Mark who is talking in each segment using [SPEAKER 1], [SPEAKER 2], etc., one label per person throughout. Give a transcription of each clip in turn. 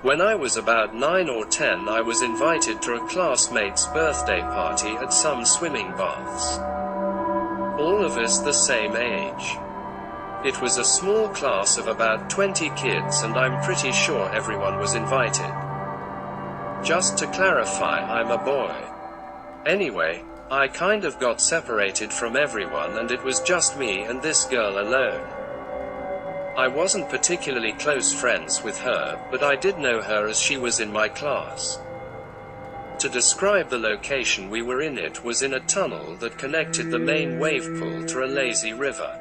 [SPEAKER 1] When I was about 9 or 10, I was invited to a classmate's birthday party at some swimming baths. All of us the same age. It was a small class of about 20 kids, and I'm pretty sure everyone was invited. Just to clarify, I'm a boy. Anyway, I kind of got separated from everyone, and it was just me and this girl alone. I wasn't particularly close friends with her, but I did know her as she was in my class. To describe the location we were in, it was in a tunnel that connected the main wave pool to a lazy river.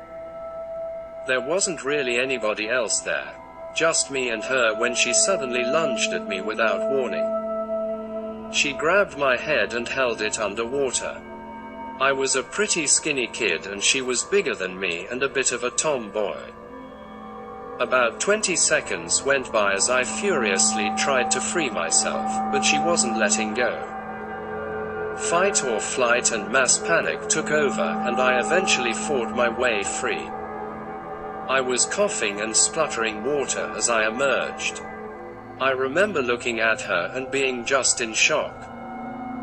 [SPEAKER 1] There wasn't really anybody else there, just me and her, when she suddenly lunged at me without warning. She grabbed my head and held it underwater. I was a pretty skinny kid and she was bigger than me and a bit of a tomboy. About 20 seconds went by as I furiously tried to free myself, but she wasn't letting go. Fight or flight and mass panic took over, and I eventually fought my way free. I was coughing and spluttering water as I emerged. I remember looking at her and being just in shock.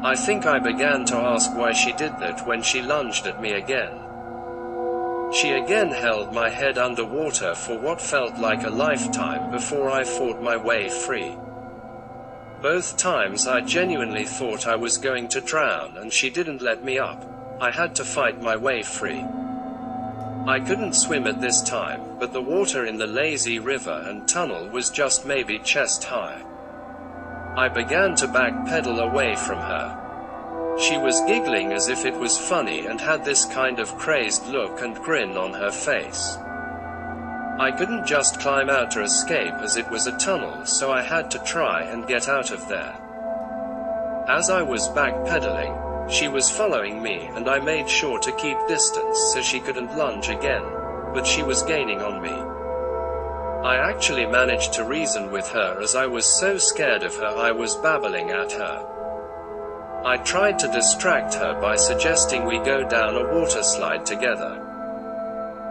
[SPEAKER 1] I think I began to ask why she did that when she lunged at me again. She again held my head underwater for what felt like a lifetime before I fought my way free. Both times I genuinely thought I was going to drown, and she didn't let me up. I had to fight my way free. I couldn't swim at this time, but the water in the lazy river and tunnel was just maybe chest high. I began to backpedal away from her. She was giggling as if it was funny and had this kind of crazed look and grin on her face. I couldn't just climb out to escape as it was a tunnel, so I had to try and get out of there. As I was backpedaling, she was following me, and I made sure to keep distance so she couldn't lunge again, but she was gaining on me. I actually managed to reason with her as I was so scared of her I was babbling at her. I tried to distract her by suggesting we go down a water slide together.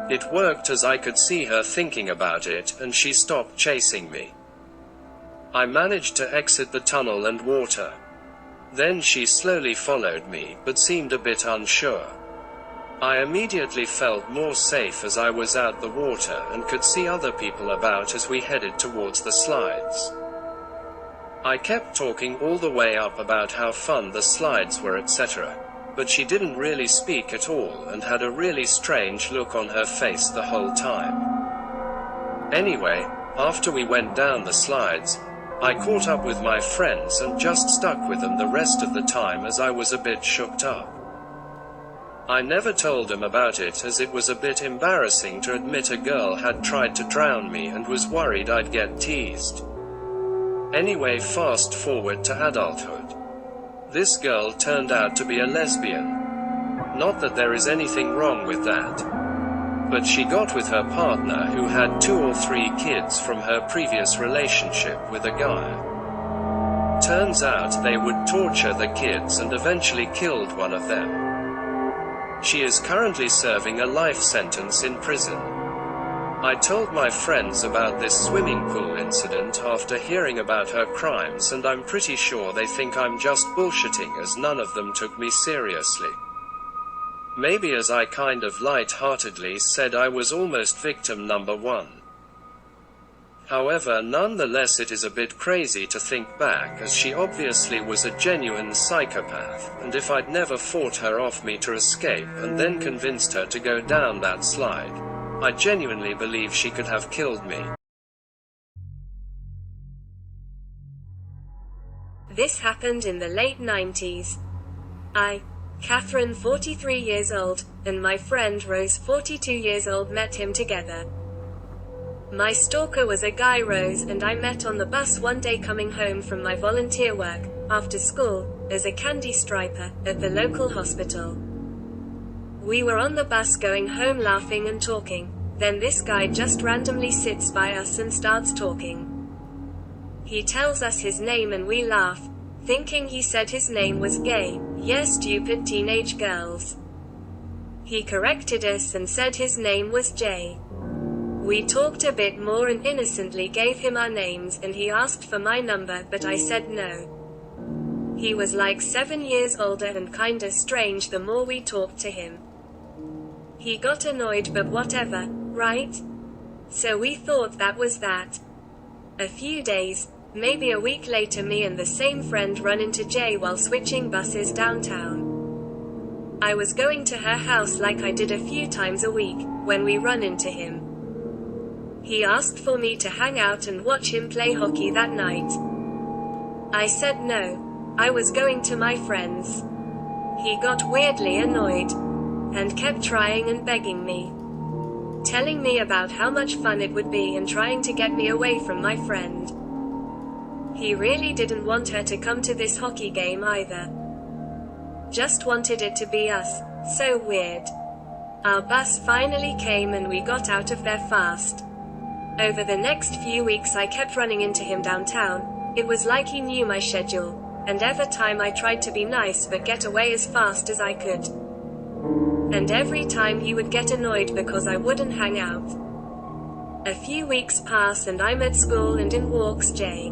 [SPEAKER 1] It worked as I could see her thinking about it, and she stopped chasing me. I managed to exit the tunnel and water. Then she slowly followed me, but seemed a bit unsure. I immediately felt more safe as I was out the water and could see other people about as we headed towards the slides. I kept talking all the way up about how fun the slides were, etc., but she didn't really speak at all and had a really strange look on her face the whole time. Anyway, after we went down the slides, I caught up with my friends and just stuck with them the rest of the time as I was a bit shooked up. I never told them about it as it was a bit embarrassing to admit a girl had tried to drown me and was worried I'd get teased. Anyway, fast forward to adulthood. This girl turned out to be a lesbian. Not that there is anything wrong with that. But she got with her partner, who had 2 or 3 kids from her previous relationship with a guy. Turns out they would torture the kids and eventually killed one of them. She is currently serving a life sentence in prison. I told my friends about this swimming pool incident after hearing about her crimes, and I'm pretty sure they think I'm just bullshitting as none of them took me seriously. Maybe as I kind of light-heartedly said I was almost victim number 1. However, nonetheless it is a bit crazy to think back, as she obviously was a genuine psychopath, and if I'd never fought her off me to escape and then convinced her to go down that slide, I genuinely believe she could have killed me.
[SPEAKER 2] This happened in the late 90s. I, Catherine, 43 years old, and my friend Rose, 42 years old, met him together. My stalker was a guy Rose and I met on the bus one day coming home from my volunteer work, after school, as a candy striper, at the local hospital. We were on the bus going home laughing and talking, then this guy just randomly sits by us and starts talking. He tells us his name and we laugh, thinking he said his name was Gay. Yeah, stupid teenage girls. He corrected us and said his name was Jay. We talked a bit more and innocently gave him our names, and he asked for my number, but I said no. He was like 7 years older and kinda strange the more we talked to him. He got annoyed, but whatever, right? So we thought that was that. A few days, maybe a week later, me and the same friend run into Jay while switching buses downtown. I was going to her house like I did a few times a week, when we run into him. He asked for me to hang out and watch him play hockey that night. I said no. I was going to my friends. He got weirdly annoyed, and kept trying and begging me, telling me about how much fun it would be and trying to get me away from my friend. He really didn't want her to come to this hockey game either. Just wanted it to be us. So weird. Our bus finally came and we got out of there fast. Over the next few weeks I kept running into him downtown. It was like he knew my schedule, and every time I tried to be nice but get away as fast as I could. And every time he would get annoyed because I wouldn't hang out. A few weeks pass and I'm at school and in walks Jay.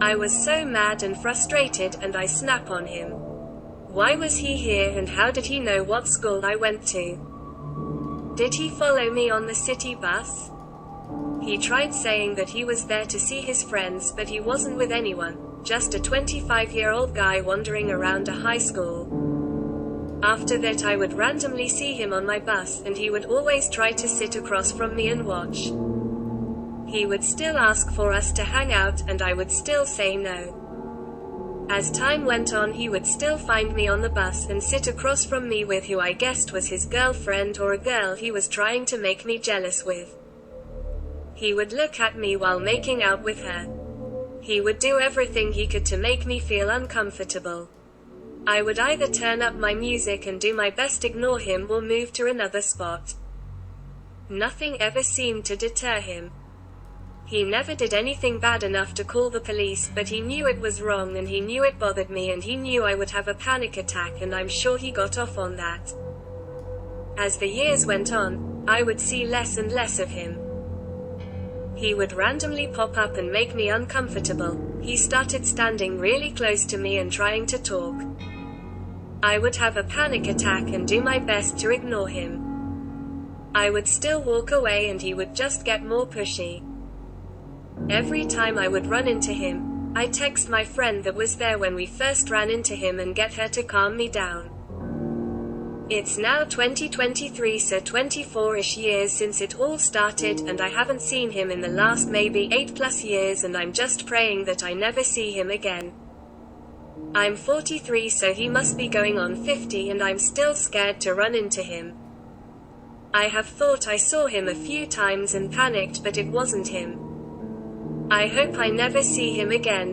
[SPEAKER 2] I was so mad and frustrated and I snap on him. Why was he here and how did he know what school I went to? Did he follow me on the city bus? He tried saying that he was there to see his friends, but he wasn't with anyone, just a 25-year-old guy wandering around a high school. After that I would randomly see him on my bus and he would always try to sit across from me and watch. He would still ask for us to hang out and I would still say no. As time went on he would still find me on the bus and sit across from me with who I guessed was his girlfriend or a girl he was trying to make me jealous with. He would look at me while making out with her. He would do everything he could to make me feel uncomfortable. I would either turn up my music and do my best ignore him or move to another spot. Nothing ever seemed to deter him. He never did anything bad enough to call the police, but he knew it was wrong and he knew it bothered me and he knew I would have a panic attack, and I'm sure he got off on that. As the years went on, I would see less and less of him. He would randomly pop up and make me uncomfortable. He started standing really close to me and trying to talk. I would have a panic attack and do my best to ignore him. I would still walk away and he would just get more pushy. Every time I would run into him, I'd text my friend that was there when we first ran into him and get her to calm me down. It's now 2023, so 24-ish years since it all started, and I haven't seen him in the last maybe 8+ years, and I'm just praying that I never see him again. I'm 43, so he must be going on 50, and I'm still scared to run into him. I have thought I saw him a few times and panicked, but it wasn't him. I hope I never see him again.